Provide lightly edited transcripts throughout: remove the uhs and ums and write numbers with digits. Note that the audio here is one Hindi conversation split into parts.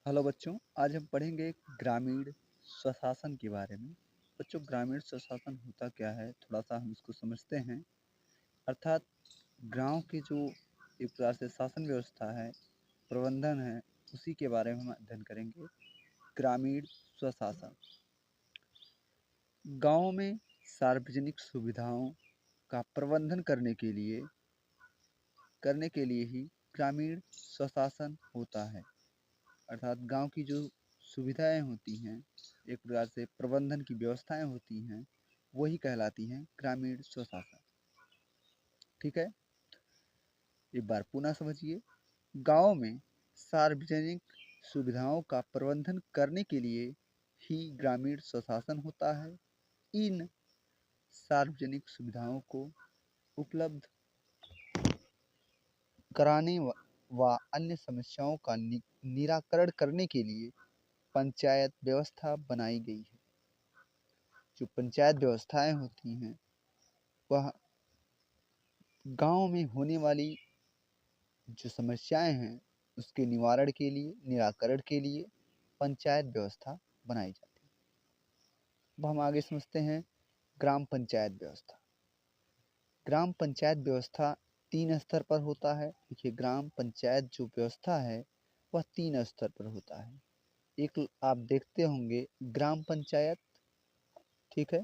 हेलो बच्चों, आज हम पढ़ेंगे ग्रामीण स्वशासन के बारे में। बच्चों, ग्रामीण स्वशासन होता क्या है, थोड़ा सा हम इसको समझते हैं। अर्थात गांव की जो एक प्रकार से शासन व्यवस्था है, प्रबंधन है, उसी के बारे में हम अध्ययन करेंगे। ग्रामीण स्वशासन गाँव में सार्वजनिक सुविधाओं का प्रबंधन करने के लिए ही ग्रामीण स्वशासन होता है। अर्थात गांव की जो सुविधाएं होती हैं, एक प्रकार से प्रबंधन की व्यवस्थाएं होती हैं, वही कहलाती हैं ग्रामीण स्वशासन। ठीक है, एक बार पुनः समझिए। गांव में सार्वजनिक सुविधाओं का प्रबंधन करने के लिए ही ग्रामीण स्वशासन होता है। इन सार्वजनिक सुविधाओं को उपलब्ध कराने व अन्य समस्याओं का निराकरण करने के लिए पंचायत व्यवस्था बनाई गई है। जो पंचायत व्यवस्थाएं होती हैं, वह गांव में होने वाली जो समस्याएं हैं, उसके निवारण के लिए, निराकरण के लिए पंचायत व्यवस्था बनाई जाती है। अब हम आगे समझते हैं ग्राम पंचायत व्यवस्था। ग्राम पंचायत व्यवस्था 3 स्तर पर होता है। देखिए, ग्राम पंचायत जो व्यवस्था है वह 3 स्तर पर होता है। एक आप देखते होंगे ग्राम पंचायत, ठीक है,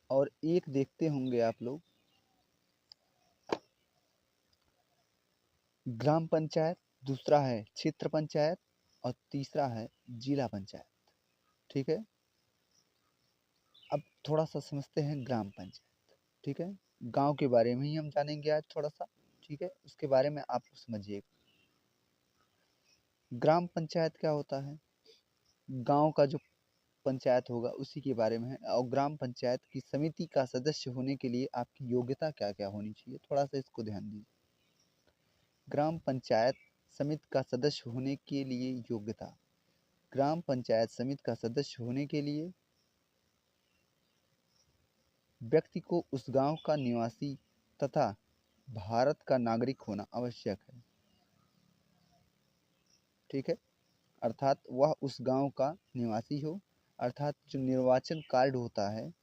और एक देखते होंगे आप लोग ग्राम पंचायत, दूसरा है क्षेत्र पंचायत और तीसरा है जिला पंचायत। ठीक है, अब थोड़ा सा समझते हैं ग्राम पंचायत। ठीक है, गांव के बारे में ही हम जानेंगे आज थोड़ा सा। ठीक है, उसके बारे में आप समझिए। ग्राम पंचायत क्या होता है? गांव का जो पंचायत होगा उसी के बारे में है। और ग्राम पंचायत की समिति का सदस्य होने के लिए आपकी योग्यता क्या क्या होनी चाहिए, थोड़ा सा इसको ध्यान दीजिए। ग्राम पंचायत समिति का सदस्य होने के लिए योग्यता। ग्राम पंचायत समिति का सदस्य होने के लिए व्यक्ति को उस गांव का निवासी तथा भारत का नागरिक होना आवश्यक है। ठीक है, अर्थात वह उस गांव का निवासी हो, अर्थात जो निर्वाचन कार्ड होता है,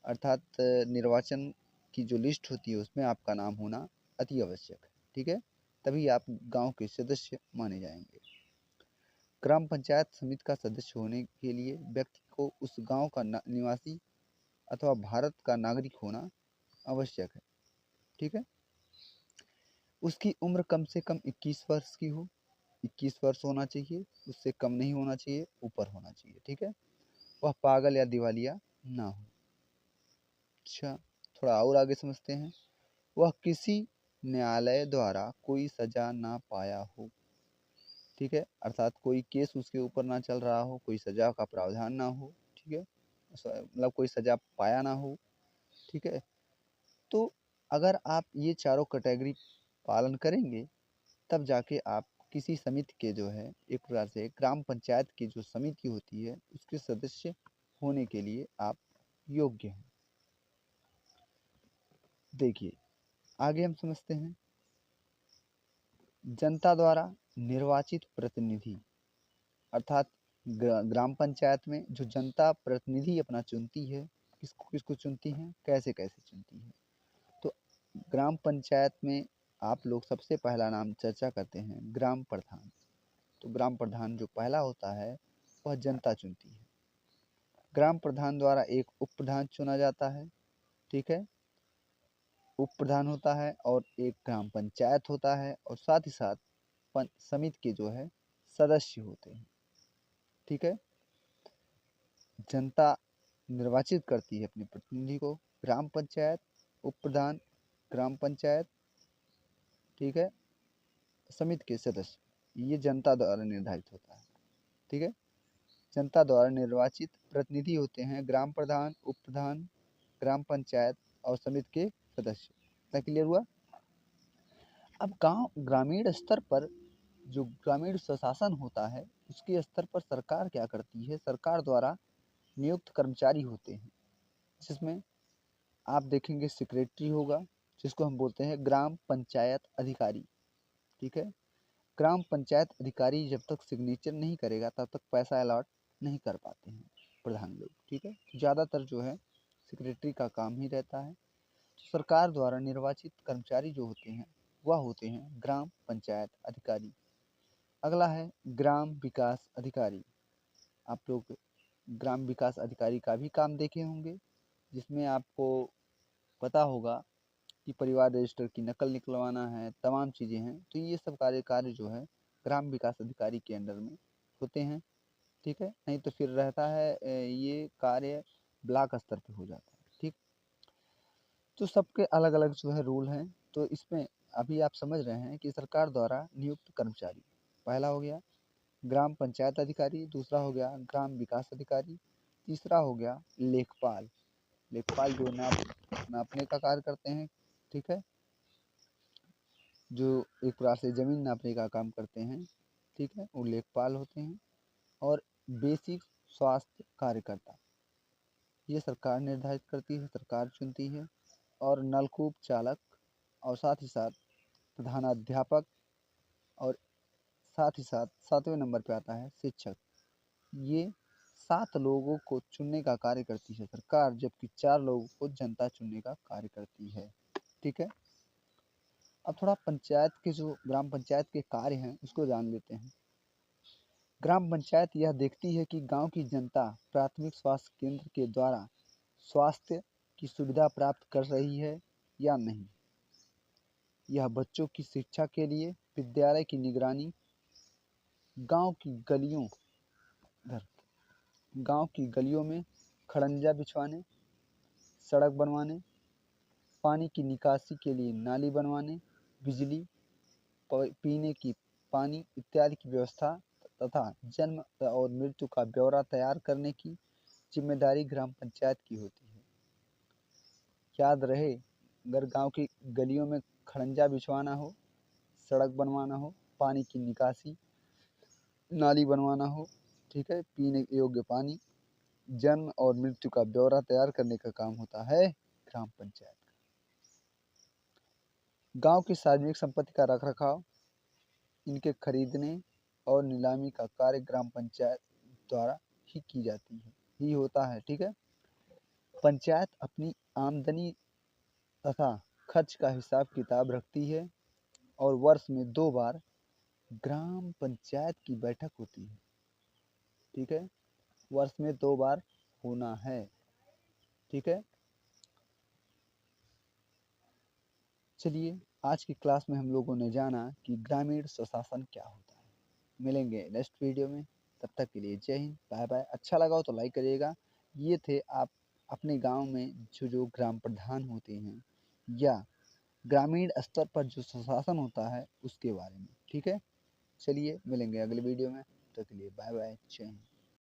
अर्थात निर्वाचन की जो लिस्ट होती है उसमें आपका नाम होना अति आवश्यक है। ठीक है, तभी आप गांव के सदस्य माने जाएंगे। ग्राम पंचायत समिति का सदस्य होने के लिए व्यक्ति को उस गांव का निवासी अथवा भारत का नागरिक होना आवश्यक है। ठीक है, उसकी उम्र कम से कम 21 वर्ष की हो। 21 वर्ष होना चाहिए, उससे कम नहीं होना चाहिए, ऊपर होना चाहिए। ठीक है, वह पागल या दिवालिया ना हो। अच्छा, थोड़ा और आगे समझते हैं। वह किसी न्यायालय द्वारा कोई सजा ना पाया हो। ठीक है, अर्थात कोई केस उसके ऊपर ना चल रहा हो, कोई सजा का प्रावधान ना हो। ठीक है, मतलब कोई सजा पाया ना हो। ठीक है, तो अगर आप ये चारों कैटेगरी पालन करेंगे, तब जाके आप किसी समिति के जो है, एक प्रकार से ग्राम पंचायत की जो समिति होती है उसके सदस्य होने के लिए आप योग्य हैं। देखिए, आगे हम समझते हैं जनता द्वारा निर्वाचित प्रतिनिधि। अर्थात ग्राम पंचायत में जो जनता प्रतिनिधि अपना चुनती है, किसको किसको चुनती है, कैसे कैसे चुनती है। तो ग्राम पंचायत में आप लोग सबसे पहला नाम चर्चा करते हैं ग्राम प्रधान। तो ग्राम प्रधान जो पहला होता है वह जनता चुनती है। ग्राम प्रधान द्वारा एक उप प्रधान चुना जाता है। ठीक है, उप प्रधान होता है और एक ग्राम पंचायत होता है, और साथ ही साथ समिति के जो है सदस्य होते हैं। ठीक है, जनता निर्वाचित करती है अपने प्रतिनिधि को। ग्राम पंचायत, उप प्रधान, ग्राम पंचायत, ठीक है, समिति के सदस्य, ये जनता द्वारा निर्धारित होता है। ठीक है, जनता द्वारा निर्वाचित प्रतिनिधि होते हैं ग्राम प्रधान, उप प्रधान, ग्राम पंचायत और समिति के सदस्य। इतना क्लियर हुआ? अब गांव ग्रामीण स्तर पर जो ग्रामीण स्वशासन होता है, उसके स्तर पर सरकार क्या करती है? सरकार द्वारा नियुक्त कर्मचारी होते हैं, जिसमें आप देखेंगे सेक्रेटरी होगा, जिसको हम बोलते हैं ग्राम पंचायत अधिकारी। ठीक है, ग्राम पंचायत अधिकारी जब तक सिग्नेचर नहीं करेगा तब तक पैसा अलॉट नहीं कर पाते हैं प्रधान लोग, ठीक है। ज़्यादातर जो है सेक्रेटरी का काम ही रहता है। सरकार द्वारा निर्वाचित कर्मचारी जो होते हैं वह होते हैं ग्राम पंचायत अधिकारी। अगला है ग्राम विकास अधिकारी। आप लोग ग्राम विकास अधिकारी का भी काम देखे होंगे, जिसमें आपको पता होगा कि परिवार रजिस्टर की नकल निकलवाना है, तमाम चीज़ें हैं। तो ये सब कार्य जो है ग्राम विकास अधिकारी के अंडर में होते हैं, ठीक है। नहीं तो फिर रहता है ये कार्य ब्लॉक स्तर पे हो जाता है, ठीक। तो सबके अलग अलग जो है रूल हैं। तो इसमें अभी आप समझ रहे हैं कि सरकार द्वारा नियुक्त कर्मचारी, पहला हो गया ग्राम पंचायत अधिकारी, दूसरा हो गया ग्राम विकास अधिकारी, तीसरा हो गया लेखपाल। लेखपाल जो नापने का कार्य करते हैं, ठीक है, जो एक प्रकार से ज़मीन नापने का काम करते हैं, ठीक है, वो लेखपाल होते हैं। और बेसिक स्वास्थ्य कार्यकर्ता, ये सरकार निर्धारित करती है, सरकार चुनती है। और नलकूप चालक, और साथ ही साथ प्रधानाध्यापक, और साथ ही साथ 7वें नंबर पे आता है शिक्षक। ये 7 लोगों को चुनने का कार्य करती है सरकार, जबकि 4 लोगों को जनता चुनने का कार्य करती है, ठीक है। अब थोड़ा पंचायत के जो ग्राम पंचायत के कार्य हैं उसको जान लेते हैं। ग्राम पंचायत यह देखती है कि गांव की जनता प्राथमिक स्वास्थ्य केंद्र के द्वारा स्वास्थ्य की सुविधा प्राप्त कर रही है या नहीं। यह बच्चों की शिक्षा के लिए विद्यालय की निगरानी, गांव की गलियों गांव की गलियों में खड़ंजा बिछवाने, सड़क बनवाने, पानी की निकासी के लिए नाली बनवाने, बिजली, पीने की पानी इत्यादि की व्यवस्था तथा जन्म और मृत्यु का ब्यौरा तैयार करने की जिम्मेदारी ग्राम पंचायत की होती है। याद रहे, अगर गांव की गलियों में खड़ंजा बिछवाना हो, सड़क बनवाना हो, पानी की निकासी नाली बनवाना हो, ठीक है, पीने योग्य पानी, जन्म और मृत्यु का ब्यौरा तैयार करने का काम होता है ग्राम पंचायत का। गांव की सार्वजनिक संपत्ति का रखरखाव, इनके खरीदने और नीलामी का कार्य ग्राम पंचायत द्वारा ही की जाती है, ही होता है, ठीक है। पंचायत अपनी आमदनी तथा खर्च का हिसाब किताब रखती है और वर्ष में 2 बार ग्राम पंचायत की बैठक होती है, ठीक है, वर्ष में 2 बार होना है, ठीक है। चलिए, आज की क्लास में हम लोगों ने जाना कि ग्रामीण स्वशासन क्या होता है। मिलेंगे नेक्स्ट वीडियो में, तब तक के लिए जय हिंद, बाय बाय। अच्छा लगा हो तो लाइक करिएगा। ये थे आप अपने गांव में जो ग्राम प्रधान होते हैं या ग्रामीण स्तर पर जो स्वशासन होता है उसके बारे में, ठीक है। चलिए मिलेंगे अगले वीडियो में, तब तक के लिए बाय बाय, जय हिंद।